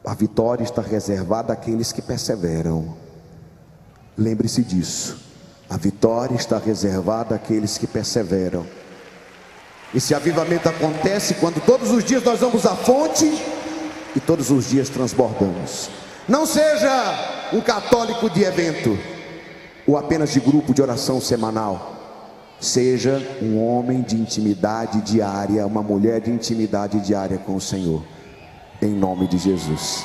A vitória está reservada àqueles que perseveram. Lembre-se disso. A vitória está reservada àqueles que perseveram. Esse avivamento acontece quando todos os dias nós vamos à fonte e todos os dias transbordamos. Não seja um católico de evento ou apenas de grupo de oração semanal. Seja um homem de intimidade diária, uma mulher de intimidade diária com o Senhor, em nome de Jesus.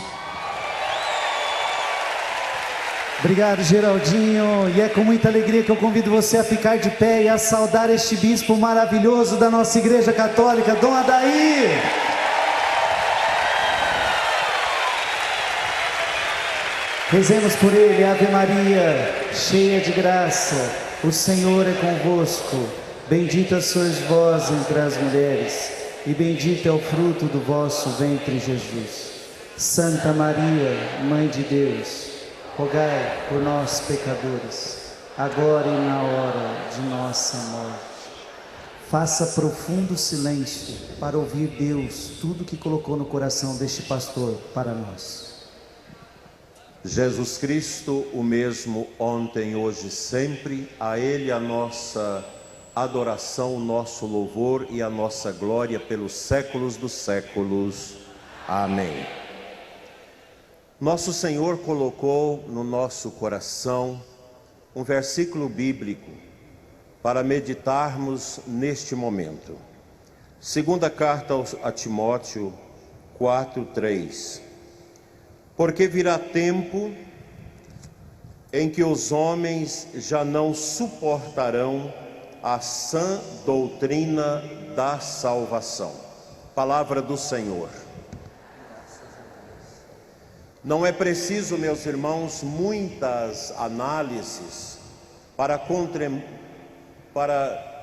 Obrigado, Geraldinho, e é com muita alegria que eu convido você a ficar de pé e a saudar este bispo maravilhoso da nossa Igreja Católica, Dom Adair. Rezemos por ele. Ave Maria, cheia de graça, o Senhor é convosco. Bendita sois vós entre as mulheres, e bendito é o fruto do vosso ventre, Jesus. Santa Maria, Mãe de Deus, rogai por nós, pecadores, agora e na hora de nossa morte. Faça profundo silêncio para ouvir Deus, tudo que colocou no coração deste pastor para nós. Jesus Cristo, o mesmo ontem, hoje e sempre, a Ele a nossa adoração, o nosso louvor e a nossa glória pelos séculos dos séculos. Amém. Nosso Senhor colocou no nosso coração um versículo bíblico para meditarmos neste momento. Segunda carta a Timóteo 4:3. Porque virá tempo em que os homens já não suportarão a sã doutrina da salvação. Palavra do Senhor. Não é preciso, meus irmãos, muitas análises para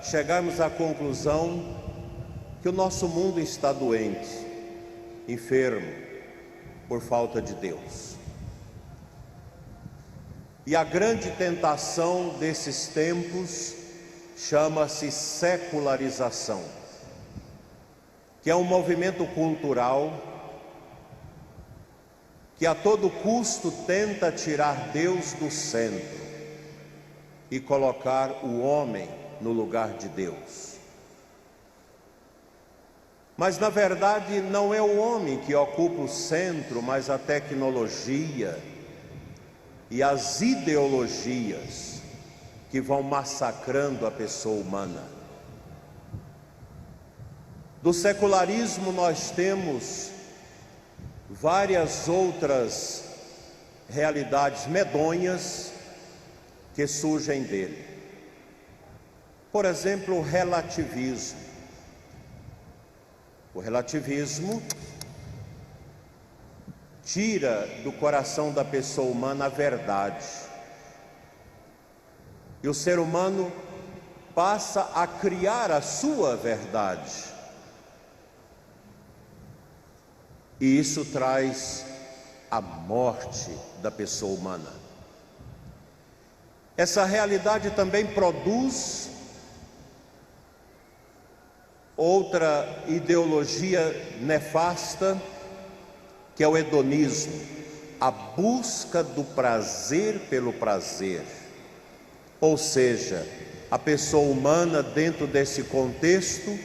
chegarmos à conclusão que o nosso mundo está doente, enfermo, por falta de Deus. E a grande tentação desses tempos chama-se secularização, que é um movimento cultural que a todo custo tenta tirar Deus do centro e colocar o homem no lugar de Deus. Mas na verdade não é o homem que ocupa o centro, mas a tecnologia e as ideologias que vão massacrando a pessoa humana. Do secularismo nós temos várias outras realidades medonhas que surgem dele. Por exemplo, o relativismo. O relativismo tira do coração da pessoa humana a verdade. E o ser humano passa a criar a sua verdade. E isso traz a morte da pessoa humana. Essa realidade também produz outra ideologia nefasta, que é o hedonismo, a busca do prazer pelo prazer. Ou seja, a pessoa humana, dentro desse contexto,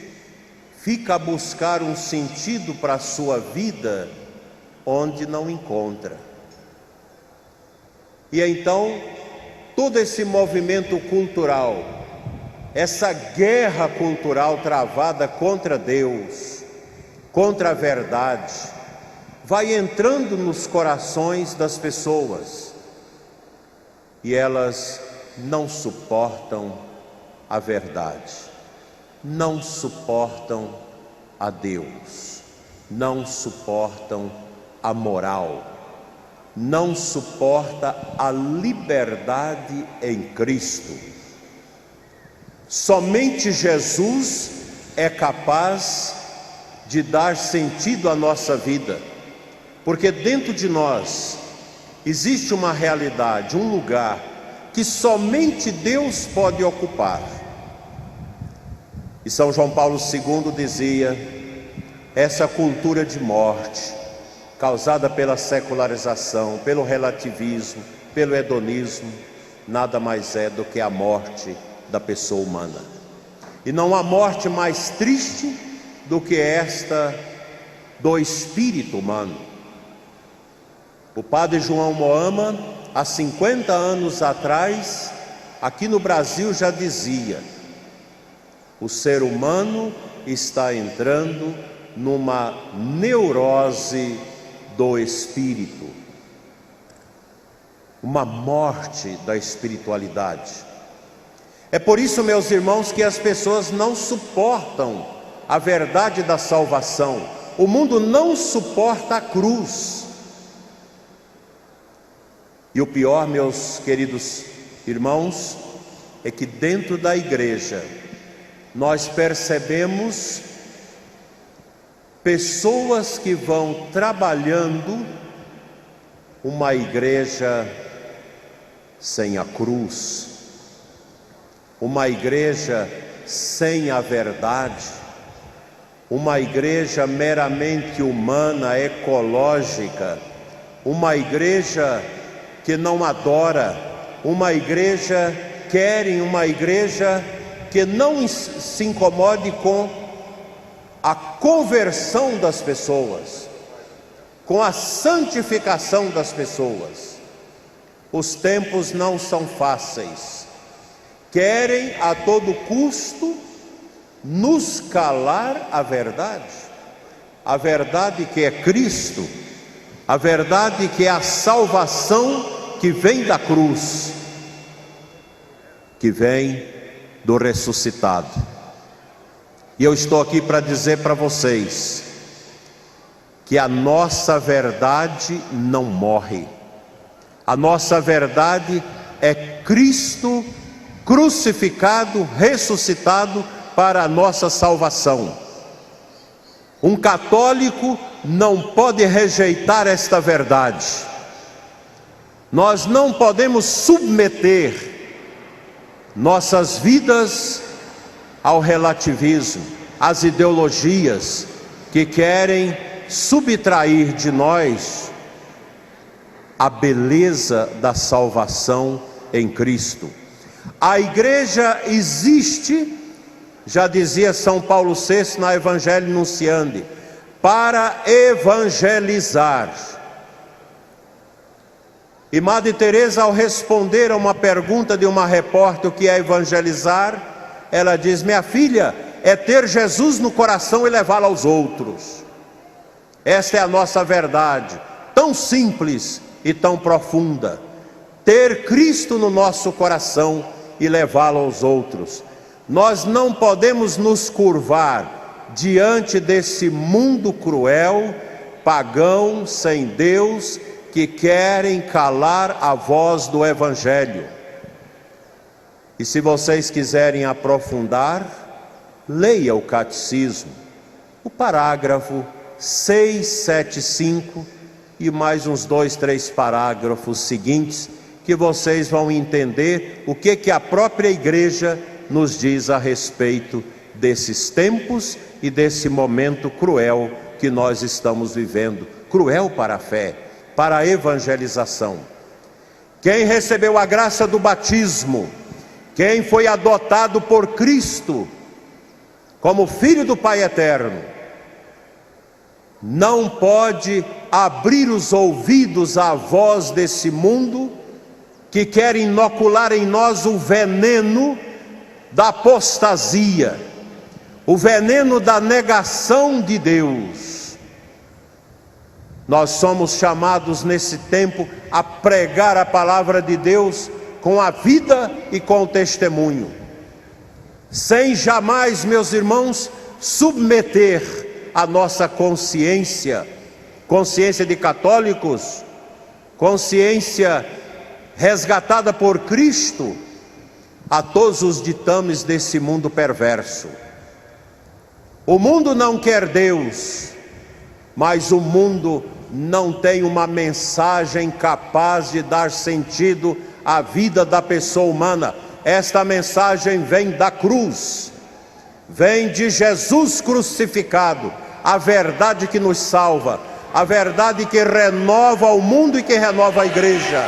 fica a buscar um sentido para a sua vida onde não encontra. E então, todo esse movimento cultural, essa guerra cultural travada contra Deus, contra a verdade, vai entrando nos corações das pessoas e elas não suportam a verdade, não suportam a Deus, não suportam a moral, não suporta a liberdade em Cristo. Somente Jesus é capaz de dar sentido à nossa vida, porque dentro de nós existe uma realidade, um lugar que somente Deus pode ocupar. E São João Paulo II dizia: essa cultura de morte, causada pela secularização, pelo relativismo, pelo hedonismo, nada mais é do que a morte da pessoa humana. E não há morte mais triste do que esta do espírito humano. O padre João Moama, há 50 anos atrás, aqui no Brasil já dizia: o ser humano está entrando numa neurose do espírito, uma morte da espiritualidade. É por isso, meus irmãos, que as pessoas não suportam a verdade da salvação. O mundo não suporta a cruz. E o pior, meus queridos irmãos, é que dentro da igreja nós percebemos pessoas que vão trabalhando uma igreja sem a cruz, uma igreja sem a verdade, uma igreja meramente humana, ecológica, uma igreja que não adora, uma igreja que não se incomode com a conversão das pessoas, com a santificação das pessoas. Os tempos não são fáceis. Querem a todo custo nos calar a verdade que é Cristo, a verdade que é a salvação que vem da cruz, que vem do ressuscitado. E eu estou aqui para dizer para vocês que a nossa verdade não morre. A nossa verdade é Cristo crucificado, ressuscitado para a nossa salvação. Um católico não pode rejeitar esta verdade. Nós não podemos submeter nossas vidas ao relativismo, às ideologias que querem subtrair de nós a beleza da salvação em Cristo. A igreja existe, já dizia São Paulo VI na Evangelii Nunciandi, para evangelizar. E Madre Teresa, ao responder a uma pergunta de uma repórter o que é evangelizar, ela diz: minha filha, é ter Jesus no coração e levá-lo aos outros. Esta é a nossa verdade, tão simples e tão profunda. Ter Cristo no nosso coração e levá-lo aos outros. Nós não podemos nos curvar diante desse mundo cruel, pagão, sem Deus, que querem calar a voz do Evangelho. E se vocês quiserem aprofundar, leia o Catecismo, o parágrafo 675 e mais uns 2, 3 parágrafos seguintes, que vocês vão entender o que a própria igreja nos diz a respeito desses tempos e desse momento cruel que nós estamos vivendo. Cruel para a fé, para a evangelização. Quem recebeu a graça do batismo, quem foi adotado por Cristo como filho do Pai Eterno, não pode abrir os ouvidos à voz desse mundo que quer inocular em nós o veneno da apostasia, o veneno da negação de Deus. Nós somos chamados nesse tempo a pregar a palavra de Deus com a vida e com o testemunho, sem jamais, meus irmãos, submeter a nossa consciência de católicos, consciência resgatada por Cristo, a todos os ditames desse mundo perverso. O mundo não quer Deus, mas o mundo não tem uma mensagem capaz de dar sentido à vida da pessoa humana. Esta mensagem vem da cruz, vem de Jesus crucificado, a verdade que nos salva, a verdade que renova o mundo e que renova a igreja.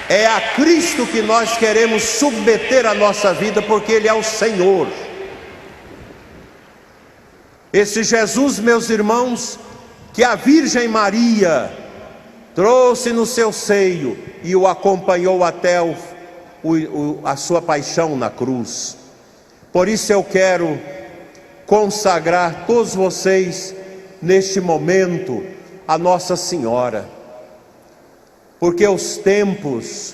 É a Cristo que nós queremos submeter a nossa vida, porque Ele é o Senhor. Esse Jesus, meus irmãos, que a Virgem Maria trouxe no seu seio e o acompanhou até a sua paixão na cruz. Por isso eu quero consagrar todos vocês neste momento a Nossa Senhora, porque os tempos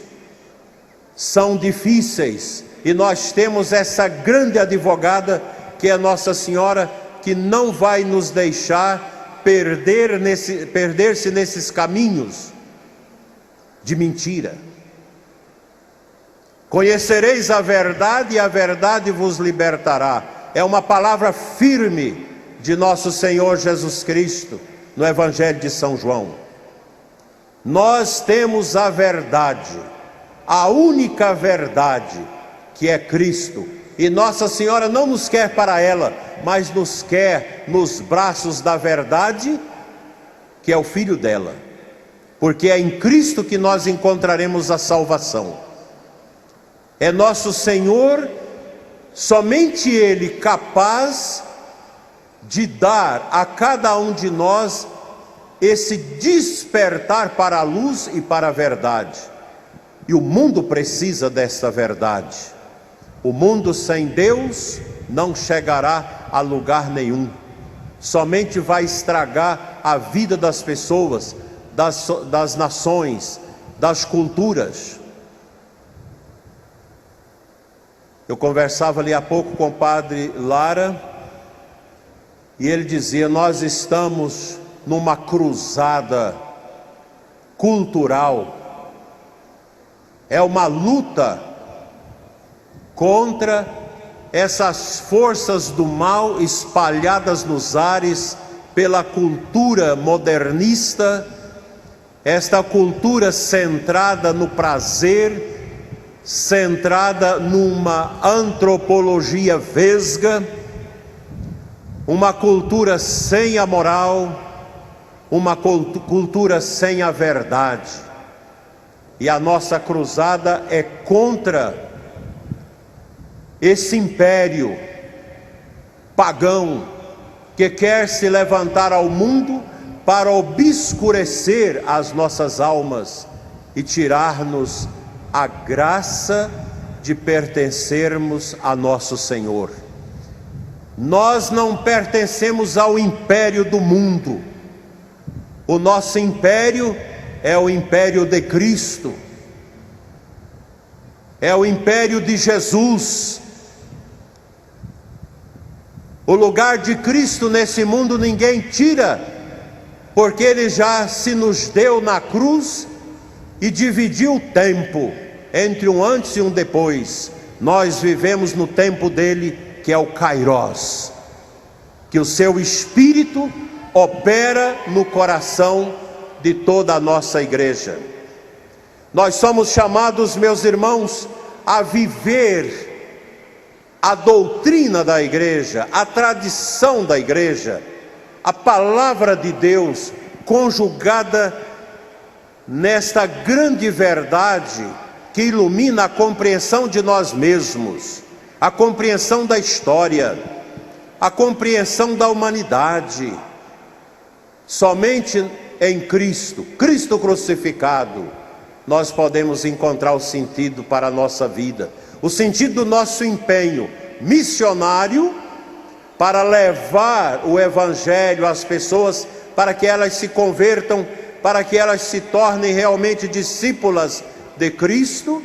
são difíceis e nós temos essa grande advogada que é Nossa Senhora, que não vai nos deixar perder-se nesses caminhos de mentira. Conhecereis a verdade e a verdade vos libertará. É uma palavra firme de nosso Senhor Jesus Cristo no Evangelho de São João. Nós temos a verdade, a única verdade, que é Cristo. E Nossa Senhora não nos quer para ela, mas nos quer nos braços da verdade, que é o Filho dela. Porque é em Cristo que nós encontraremos a salvação. É nosso Senhor, somente Ele capaz de dar a cada um de nós esse despertar para a luz e para a verdade. E o mundo precisa dessa verdade. O mundo sem Deus não chegará a lugar nenhum. Somente vai estragar a vida das pessoas, das nações, das culturas. Eu conversava ali há pouco com o padre Lara, e ele dizia: nós estamos numa cruzada cultural, é uma luta contra essas forças do mal espalhadas nos ares pela cultura modernista, esta cultura centrada no prazer, centrada numa antropologia vesga, uma cultura sem a moral, uma cultura sem a verdade. E a nossa cruzada é contra esse império pagão que quer se levantar ao mundo para obscurecer as nossas almas e tirar-nos a graça de pertencermos a nosso Senhor. Nós não pertencemos ao império do mundo. O nosso império é o império de Cristo, é o império de Jesus. O lugar de Cristo nesse mundo ninguém tira, porque Ele já se nos deu na cruz e dividiu o tempo entre um antes e um depois. Nós vivemos no tempo dele, que é o Kairós, que o seu Espírito opera no coração de toda a nossa igreja. Nós somos chamados, meus irmãos, a viver a doutrina da igreja, a tradição da igreja, a palavra de Deus conjugada nesta grande verdade que ilumina a compreensão de nós mesmos, a compreensão da história, a compreensão da humanidade. Somente em Cristo, Cristo crucificado, nós podemos encontrar o sentido para a nossa vida, o sentido do nosso empenho missionário para levar o Evangelho às pessoas, para que elas se convertam, para que elas se tornem realmente discípulas de Cristo,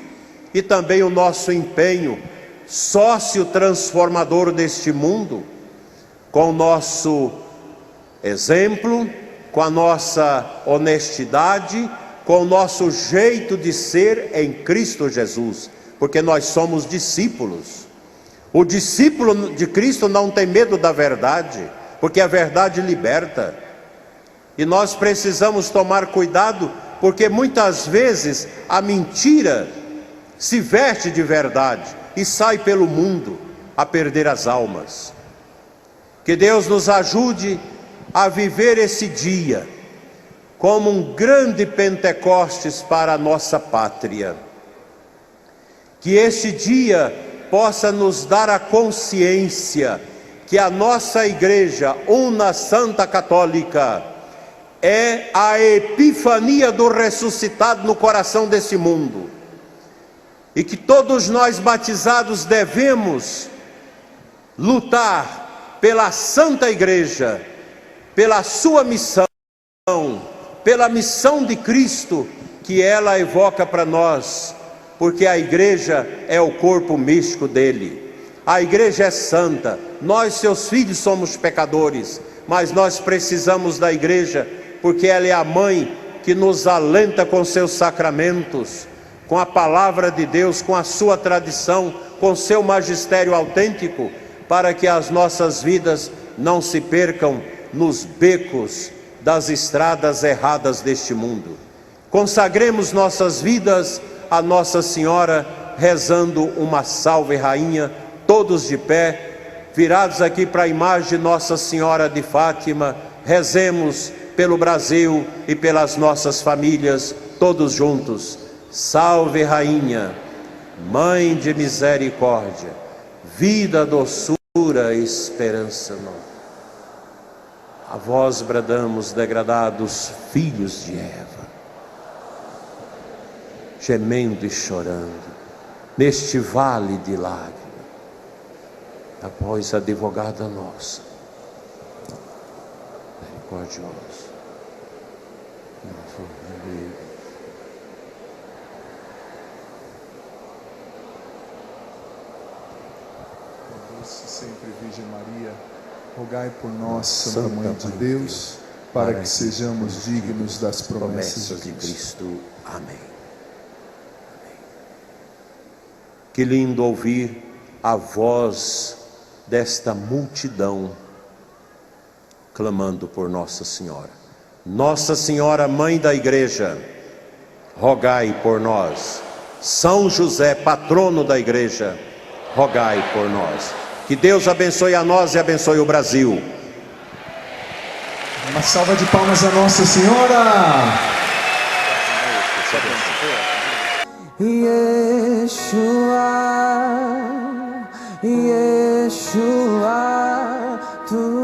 e também o nosso empenho sócio transformador deste mundo, com o nosso exemplo, com a nossa honestidade, com o nosso jeito de ser em Cristo Jesus, porque nós somos discípulos. O discípulo de Cristo não tem medo da verdade, porque a verdade liberta. E nós precisamos tomar cuidado, porque muitas vezes a mentira se veste de verdade e sai pelo mundo a perder as almas. Que Deus nos ajude a viver esse dia como um grande Pentecostes para a nossa pátria. Que este dia possa nos dar a consciência que a nossa Igreja, una Santa Católica, é a epifania do ressuscitado no coração desse mundo. E que todos nós batizados devemos lutar pela Santa Igreja, pela sua missão, pela missão de Cristo que ela evoca para nós, porque a Igreja é o corpo místico dele. A Igreja é santa, nós seus filhos somos pecadores, mas nós precisamos da Igreja, porque ela é a mãe que nos alenta com seus sacramentos, com a palavra de Deus, com a sua tradição, com seu magistério autêntico, para que as nossas vidas não se percam nos becos das estradas erradas deste mundo. Consagremos nossas vidas a Nossa Senhora, rezando uma Salve Rainha, todos de pé, virados aqui para a imagem de Nossa Senhora de Fátima. Rezemos pelo Brasil e pelas nossas famílias, todos juntos. Salve Rainha, Mãe de misericórdia, vida, doçura e esperança nossa. A vós bradamos, degradados filhos de Eva, gemendo e chorando, neste vale de lágrimas, após a advogada nossa, misericordiosa, sempre Virgem Maria, rogai por nós, Santa Mãe de Deus, para que sejamos dignos das promessas de Cristo. Amém. Que lindo ouvir a voz desta multidão clamando por Nossa Senhora. Nossa Senhora, Mãe da Igreja, rogai por nós. São José, patrono da Igreja, rogai por nós. Que Deus abençoe a nós e abençoe o Brasil. Uma salva de palmas a Nossa Senhora. Yeshua, Yeshua, tu